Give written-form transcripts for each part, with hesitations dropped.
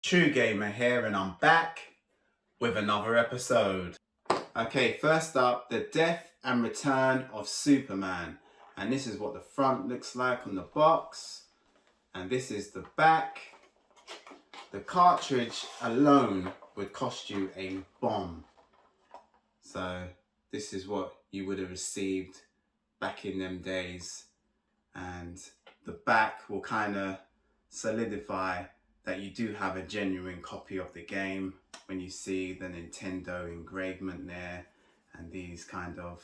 True Gamer here, and I'm back with another episode. Okay, first up, the death and return of Superman. And this is what the front looks like on the box. And this is the back. The cartridge alone would cost you a bomb. So this is what you would have received back in them days. And the back will kind of solidify that you do have a genuine copy of the game when you see the Nintendo engravement there and these kind of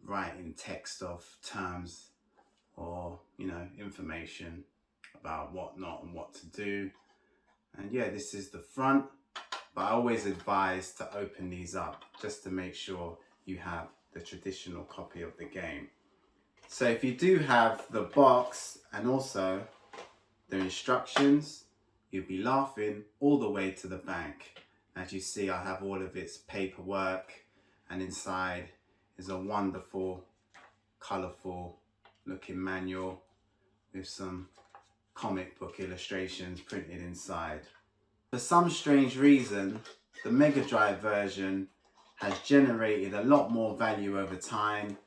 writing text of terms or, you know, information about what not and what to do. And yeah, this is the front, but I always advise to open these up just to make sure you have the traditional copy of the game. So if you do have the box and also the instructions, you'll be laughing all the way to the bank. As you see, I have all of its paperwork, and inside is a wonderful, colourful looking manual with some comic book illustrations printed inside. For some strange reason, the Megadrive version has generated a lot more value over time,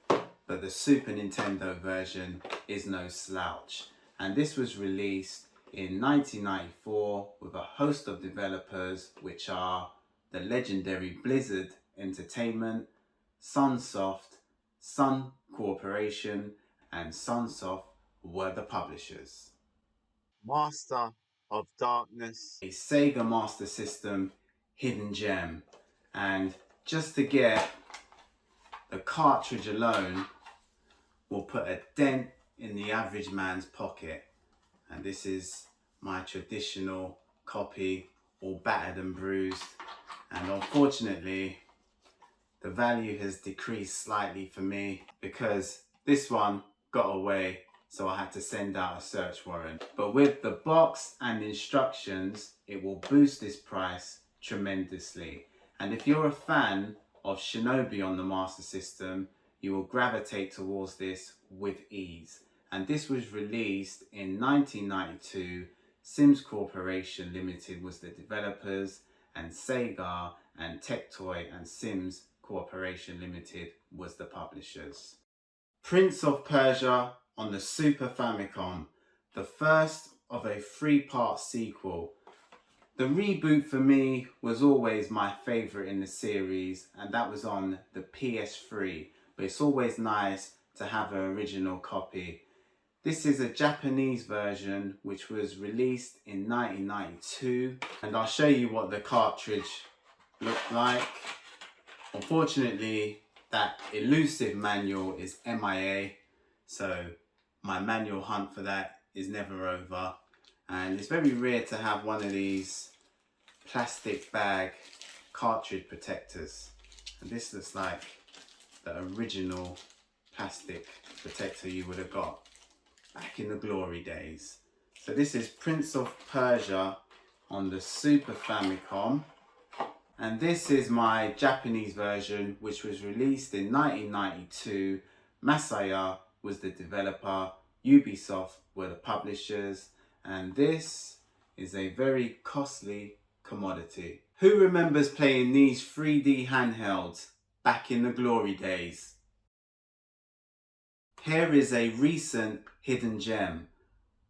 but the Super Nintendo version is no slouch. And this was released in 1994 with a host of developers, which are the legendary Blizzard Entertainment, Sunsoft, Sun Corporation, and Sunsoft were the publishers. Master of Darkness, a Sega Master System hidden gem. And just to get the cartridge alone will put a dent in the average man's pocket. And this is my traditional copy, all battered and bruised. And unfortunately, the value has decreased slightly for me because this one got away, so I had to send out a search warrant. But with the box and instructions, it will boost this price tremendously. And if you're a fan of Shinobi on the Master System, you will gravitate towards this with ease. And this was released in 1992. Sims Corporation Limited was the developers, and Sega and Tectoy and Sims Corporation Limited was the publishers. Prince of Persia on the Super Famicom, the first of a 3-part sequel. The reboot for me was always my favourite in the series, and that was on the PS3, but it's always nice to have an original copy. This is a Japanese version which was released in 1992, and I'll show you what the cartridge looked like. Unfortunately, that elusive manual is MIA, so my manual hunt for that is never over. And it's very rare to have one of these plastic bag cartridge protectors. And this looks like the original plastic protector you would have got back in the glory days. So this is Prince of Persia on the Super Famicom. And this is my Japanese version, which was released in 1992. Masaya was the developer, Ubisoft were the publishers, and this is a very costly commodity. Who remembers playing these 3D handhelds back in the glory days? Here is a recent hidden gem,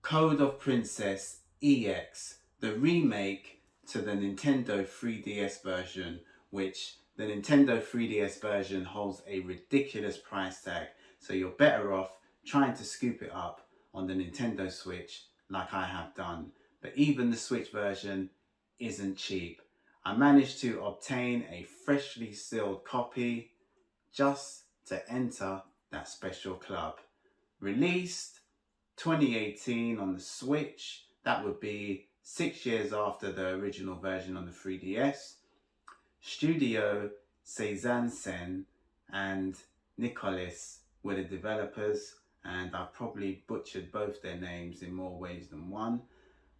Code of Princess EX, the remake to the Nintendo 3DS version, which the Nintendo 3DS version holds a ridiculous price tag, so you're better off trying to scoop it up on the Nintendo Switch like I have done. But even the Switch version isn't cheap. I managed to obtain a freshly sealed copy just to enter that special club. Released 2018 on the Switch, that would be 6 years after the original version on the 3DS. Studio Seizansen and Nicholas were the developers, and I've probably butchered both their names in more ways than one.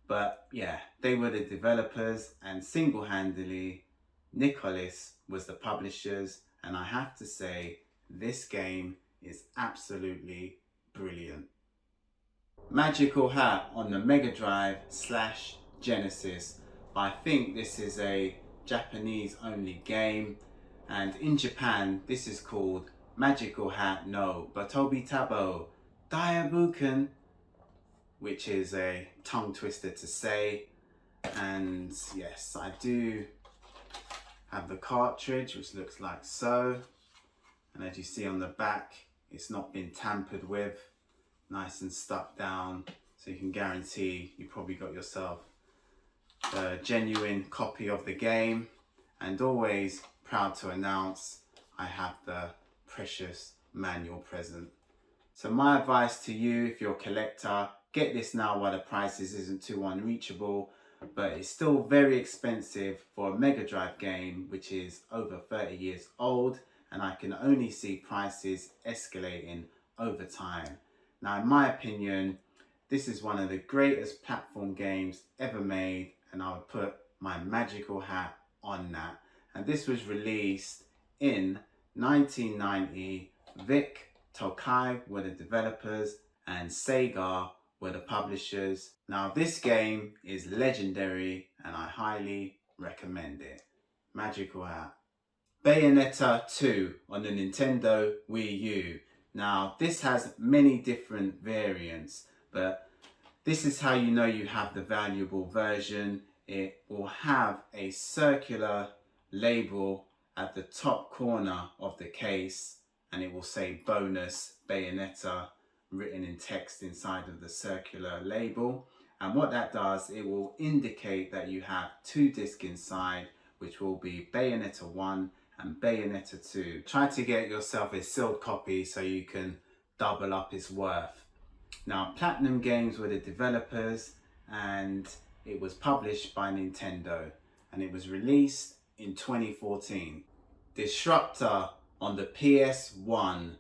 But yeah, they were the developers, and single-handedly Nicholas was the publishers, and I have to say this game is absolutely brilliant. Magical Hat on the Megadrive / Genesis. but I think this is a Japanese only game, and in Japan this is called Magical Hat no Buttobi Tabo Daibouken, which is a tongue twister to say. And yes, I do have the cartridge, which looks like so, and as you see on the back, it's not been tampered with, nice and stuck down, so you can guarantee you probably got yourself a genuine copy of the game. And always proud to announce I have the precious manual present. So my advice to you, if you're a collector, get this now while the prices isn't too unreachable, but it's still very expensive for a Megadrive game which is over 30 years old, and I can only see prices escalating over time. Now in my opinion, this is one of the greatest platform games ever made, and I would put my magical hat on that. And this was released in 1990. Vic Tokai were the developers and Sega were the publishers. Now this game is legendary and I highly recommend it. Magical hat. Bayonetta 2 on the Nintendo Wii U. Now this has many different variants, but this is how you know you have the valuable version. It will have a circular label at the top corner of the case, and it will say bonus Bayonetta written in text inside of the circular label. And what that does, it will indicate that you have 2 discs inside, which will be Bayonetta 1 and Bayonetta 2. Try to get yourself a sealed copy so you can double up its worth. Now Platinum Games were the developers, and it was published by Nintendo, and it was released in 2014. Disruptor on the PS1.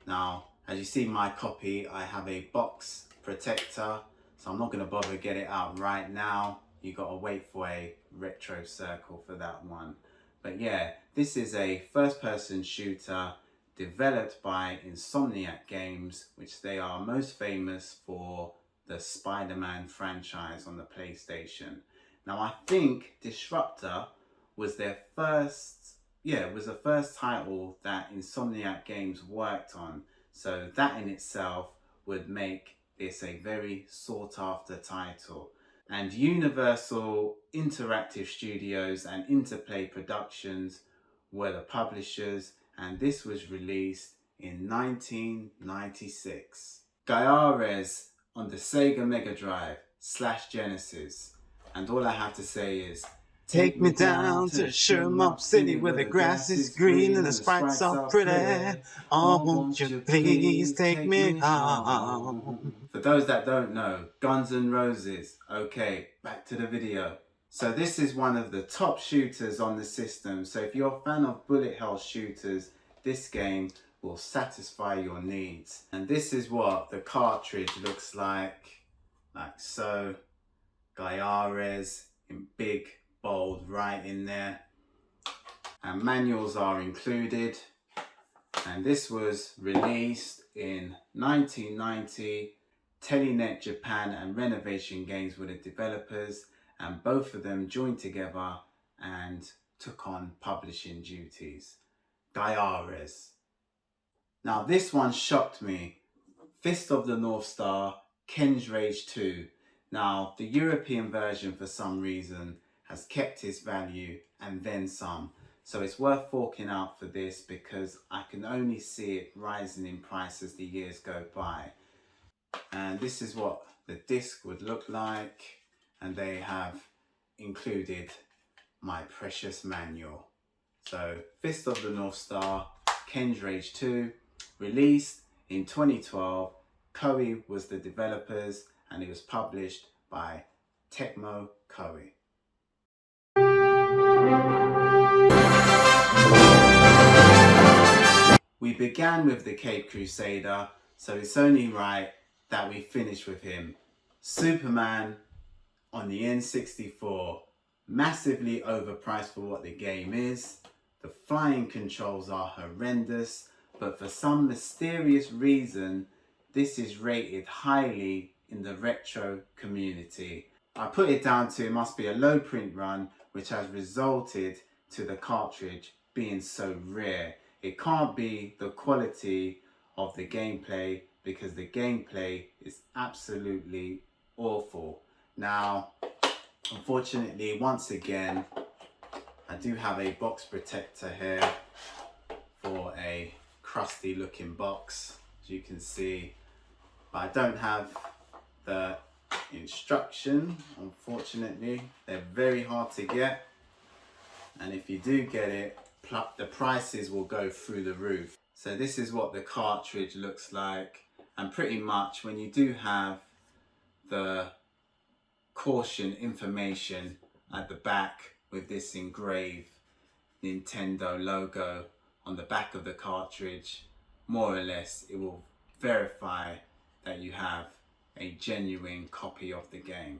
Now as you see my copy, I have a box protector, so I'm not going to bother get it out right now. You got to wait for a retro circle for that one. But yeah, this is a first-person shooter developed by Insomniac Games, which they are most famous for the Spider-Man franchise on the PlayStation. Now I think Disruptor was their first, it was the first title that Insomniac Games worked on. So that in itself would make this a very sought after title. And Universal Interactive Studios and Interplay Productions were the publishers, and this was released in 1996. Gaiares on the Sega Megadrive / Genesis. And all I have to say is, take me down to Shermop City where the grass is green and the sprites are pretty. Oh, won't you please take me home? For those that don't know, Guns N' Roses. Okay, back to the video. So this is one of the top shooters on the system. So if you're a fan of bullet hell shooters, this game will satisfy your needs. And this is what the cartridge looks like so. Gaiares in big bold writing there, and manuals are included. And this was released in 1990. Telenet Japan and Renovation Games were the developers, and both of them joined together and took on publishing duties. Gaiares. Now this one shocked me. Fist of the North Star, Ken's Rage 2. Now the European version for some reason has kept its value and then some. So it's worth forking out for this because I can only see it rising in price as the years go by. And this is what the disc would look like, and they have included my precious manual. So Fist of the North Star, Ken's Rage 2, released in 2012. Koei was the developers, and it was published by Tecmo Koei. We began with the Cape Crusader, so it's only right that we finish with him. Superman on the N64, massively overpriced for what the game is. The flying controls are horrendous, but for some mysterious reason, this is rated highly in the retro community. I put it down to it must be a low print run, which has resulted to the cartridge being so rare. It can't be the quality of the gameplay, because the gameplay is absolutely awful. Now, unfortunately, once again, I do have a box protector here for a crusty looking box, as you can see, but I don't have the instruction, unfortunately. They're very hard to get, and if you do get it, the prices will go through the roof. So this is what the cartridge looks like, and pretty much when you do have the caution information at the back with this engraved Nintendo logo on the back of the cartridge, more or less it will verify that you have a genuine copy of the game.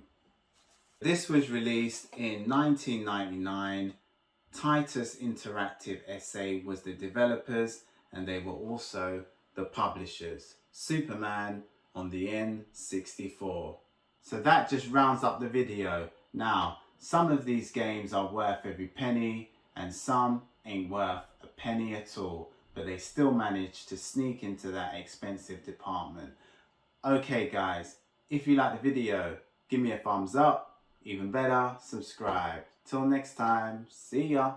This was released in 1999. Titus Interactive SA was the developers, and they were also the publishers. Superman on the N64. So that just rounds up the video. Now, some of these games are worth every penny, and some ain't worth a penny at all, but they still manage to sneak into that expensive department. Okay guys, if you like the video, give me a thumbs up. Even better, subscribe. Till next time, see ya.